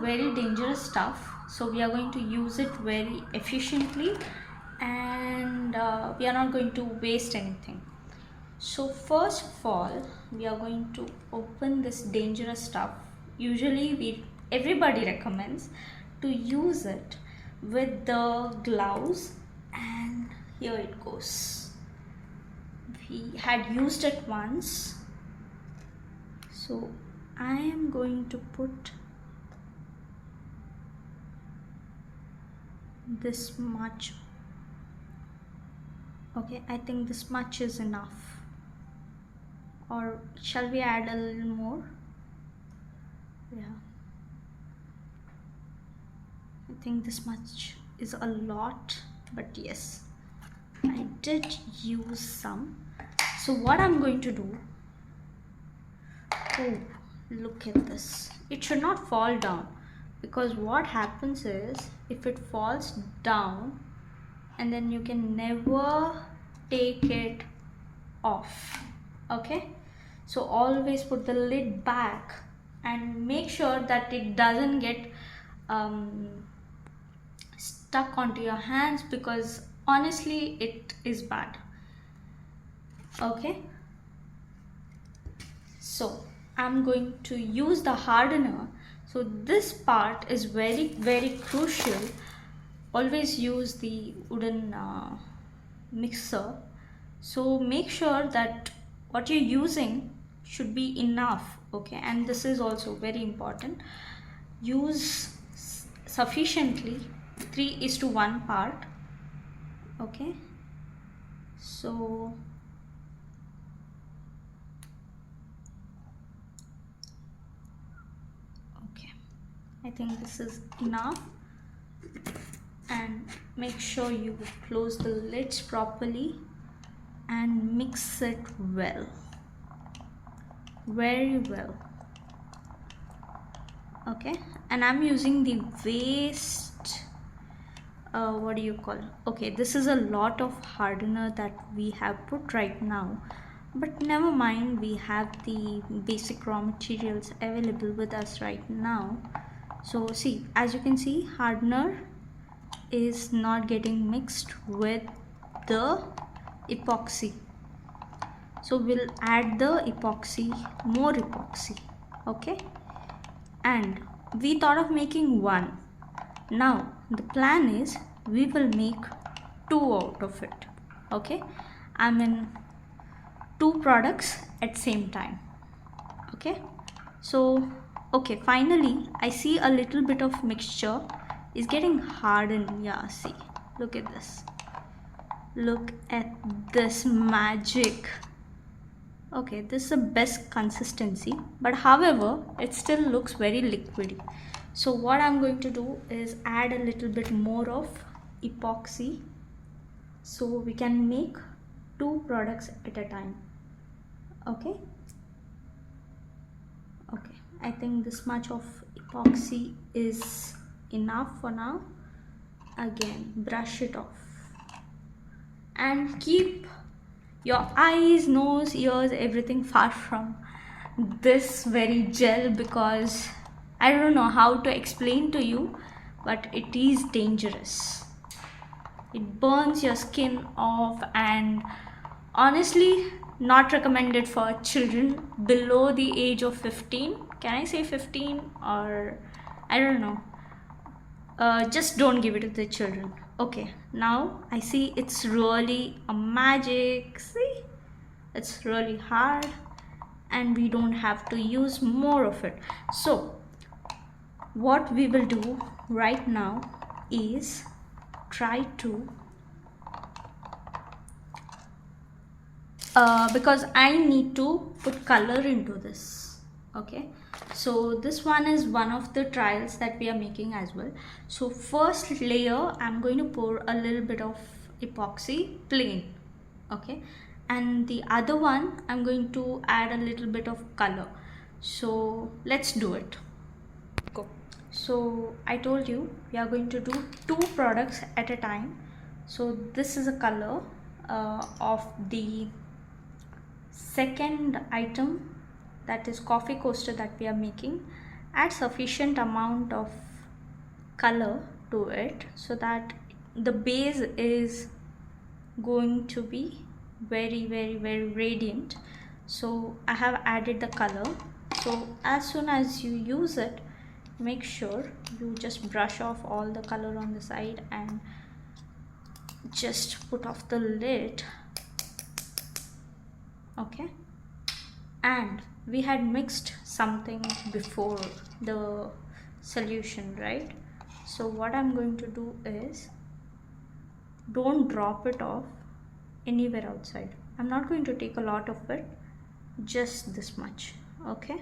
very dangerous stuff, so we are going to use it very efficiently, and we are not going to waste anything. So first of all, we are going to open this dangerous stuff. Usually everybody recommends to use it with the gloves, and here it goes. We had used it once, so I am going to put this much. Okay, I think this much is enough. Or shall we add a little more? Yeah, I think this much is a lot, but yes, I did use some. So what I'm going to do, oh, look at this. It should not fall down, because what happens is, if it falls down, and then you can never take it off. Okay, so always put the lid back and make sure that it doesn't get stuck onto your hands, because honestly it is bad. Okay, so I'm going to use the hardener. So this part is very crucial. Always use the wooden mixer. So make sure that what you're using should be enough. Okay, and this is also very important. Use sufficiently 3:1 part. Okay, so okay, I think this is enough. And make sure you close the lids properly and mix it well, very well. Okay, and I'm using the waste, what do you call, okay, this is a lot of hardener that we have put right now, but never mind, we have the basic raw materials available with us right now. So see, as you can see, hardener is not getting mixed with the epoxy, so we'll add the epoxy, more epoxy. Okay, and we thought of making one. Now the plan is we will make two out of it. Okay, I mean 2 products at same time. Okay, so okay, finally I see a little bit of mixture is getting hardened. Yeah, see, look at this, look at this magic. Okay, this is the best consistency, but however it still looks very liquidy. So what I'm going to do is add a little bit more of epoxy, so we can make 2 products at a time. Okay, okay, I think this much of epoxy is enough for now. Again, brush it off and keep your eyes, nose, ears, everything far from this very gel, because I don't know how to explain to you, but it is dangerous. It burns your skin off, and honestly not recommended for children below the age of 15. Can I say 15, or I don't know, just don't give it to the children. Okay, now I see it's really a magic. See, it's really hard and we don't have to use more of it. So what we will do right now is try to because I need to put color into this. Okay, so this one is one of the trials that we are making as well. So first layer I'm going to pour a little bit of epoxy plain. Okay, and the other one I'm going to add a little bit of color. So let's do it. Go. So I told you we are going to do 2 products at a time. So this is a color of the second item, that is coffee coaster that we are making, add sufficient amount of color to it so that the base is going to be very radiant. So I have added the color. So as soon as you use it, make sure you just brush off all the color on the side and just put off the lid. Okay, and we had mixed something before the solution, right? So what I'm going to do is, don't drop it off anywhere outside. I'm not going to take a lot of it, just this much. Okay,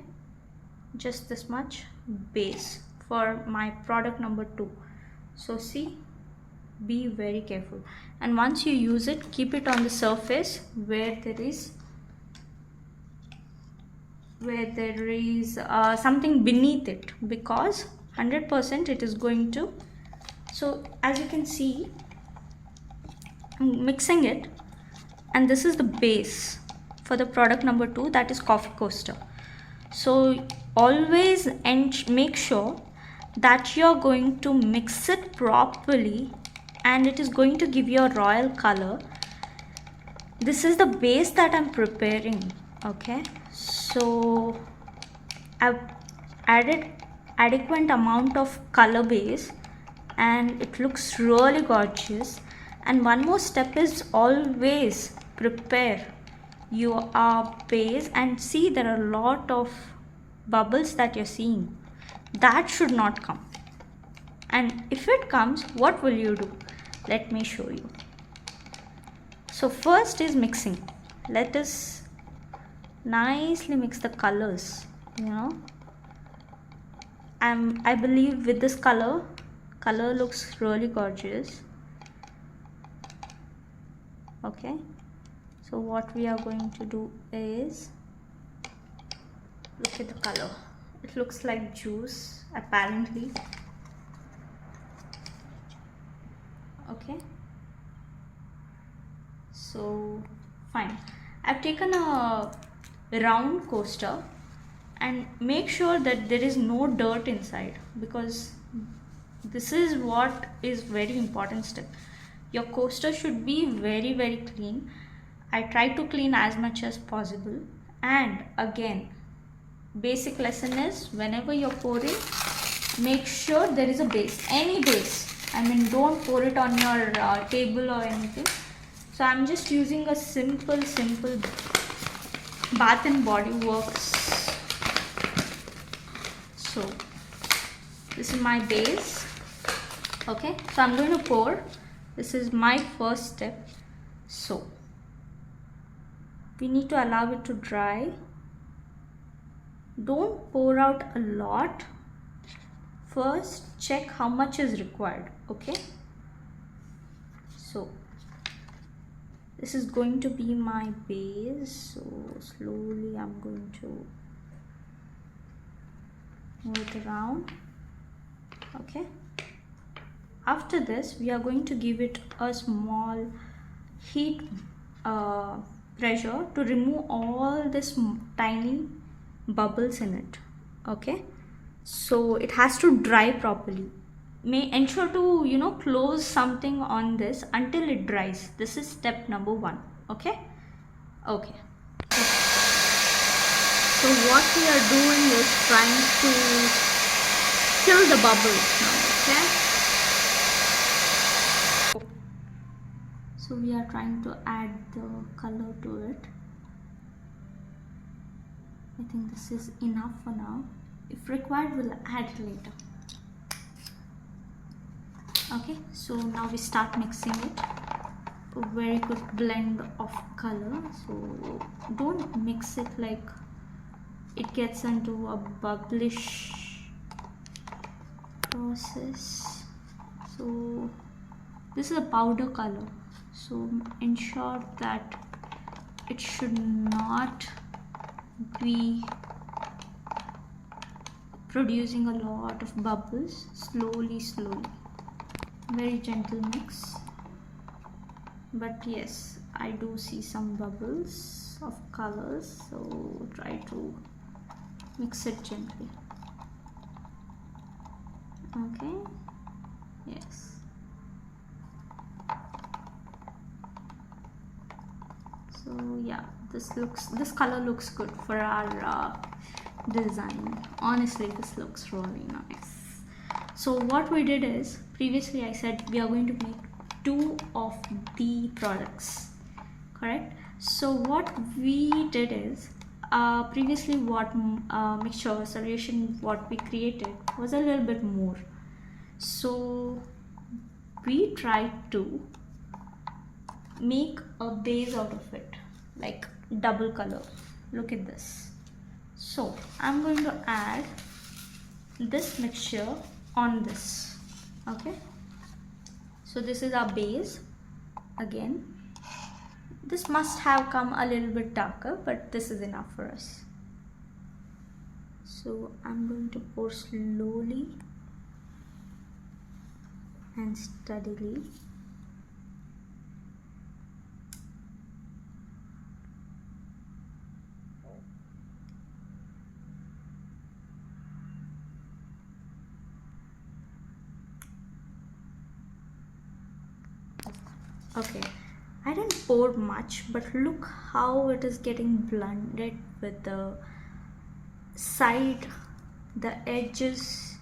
just this much base for my product number 2. So see, be very careful, and once you use it, keep it on the surface where there is something beneath it, because 100% it is going to. So as you can see, I'm mixing it, and this is the base for the product number 2, that is coffee coaster. So always make sure that you're going to mix it properly, and it is going to give you a royal color. This is the base that I'm preparing. Okay, so I've added adequate amount of color base and it looks really gorgeous. And one more step is, always prepare your base, and see, there are a lot of bubbles that you're seeing. That should not come, and if it comes, what will you do? Let me show you. So first is mixing. Let us nicely mix the colors. I believe with this color looks really gorgeous. Okay, so what we are going to do is, look at the color. It looks like juice, apparently. Okay, so fine. I've taken a round coaster, and make sure that there is no dirt inside, because this is what is very important step. Your coaster should be very clean. I try to clean as much as possible. And again, basic lesson is, whenever you're pouring, make sure there is a base, any base. I mean, don't pour it on your table or anything. So I'm just using a simple Bath and Body Works. So this is my base. Okay, so I'm going to pour. This is my first step. So we need to allow it to dry. Don't pour out a lot. First check how much is required. Okay, so this is going to be my base. So slowly I'm going to move it around. Okay, after this we are going to give it a small heat pressure to remove all this tiny bubbles in it. Okay, so it has to dry properly. May ensure to close something on this until it dries. This is step number 1. Okay. So what we are doing is trying to kill the bubbles now. Okay, so we are trying to add the color to it. I think this is enough for now. If required, we'll add it later. Okay, so now we start mixing it. A very good blend of color. So don't mix it like it gets into a bubblish process. So this is a powder color, so ensure that it should not be producing a lot of bubbles. Slowly, very gentle mix. But yes, I do see some bubbles of colors, so try to mix it gently. Okay, yes. So yeah, this color looks good for our design. Honestly, this looks really nice. So what we did is, previously I said we are going to make 2 of the products, correct? So what we did is, previously what mixture solution what we created was a little bit more, so we tried to make a base out of it, like double color. Look at this. So I'm going to add this mixture on this. Okay, so this is our base. Again, this must have come a little bit darker, but this is enough for us. So I'm going to pour slowly and steadily. Okay, I didn't pour much, but look how it is getting blended with the side, the edges,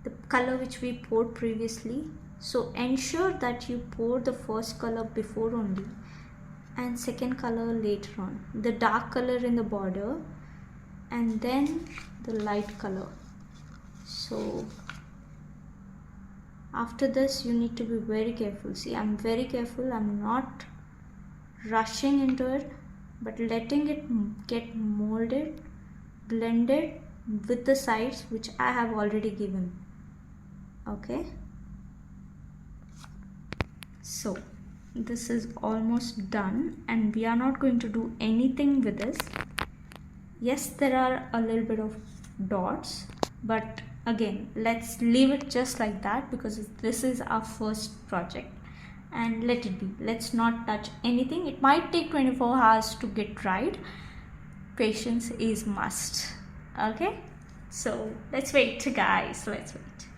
the color which we poured previously. So ensure that you pour the first color before only and second color later on, the dark color in the border and then the light color. So after this you need to be very careful. See, I'm very careful. I'm not rushing into it, but letting it get molded, blended with the sides which I have already given. Okay, so this is almost done and we are not going to do anything with this. Yes, there are a little bit of dots, but again, let's leave it just like that because this is our first project, and let it be. Let's not touch anything. It might take 24 hours to get dried. Patience is must. Okay, so let's wait, guys. Let's wait.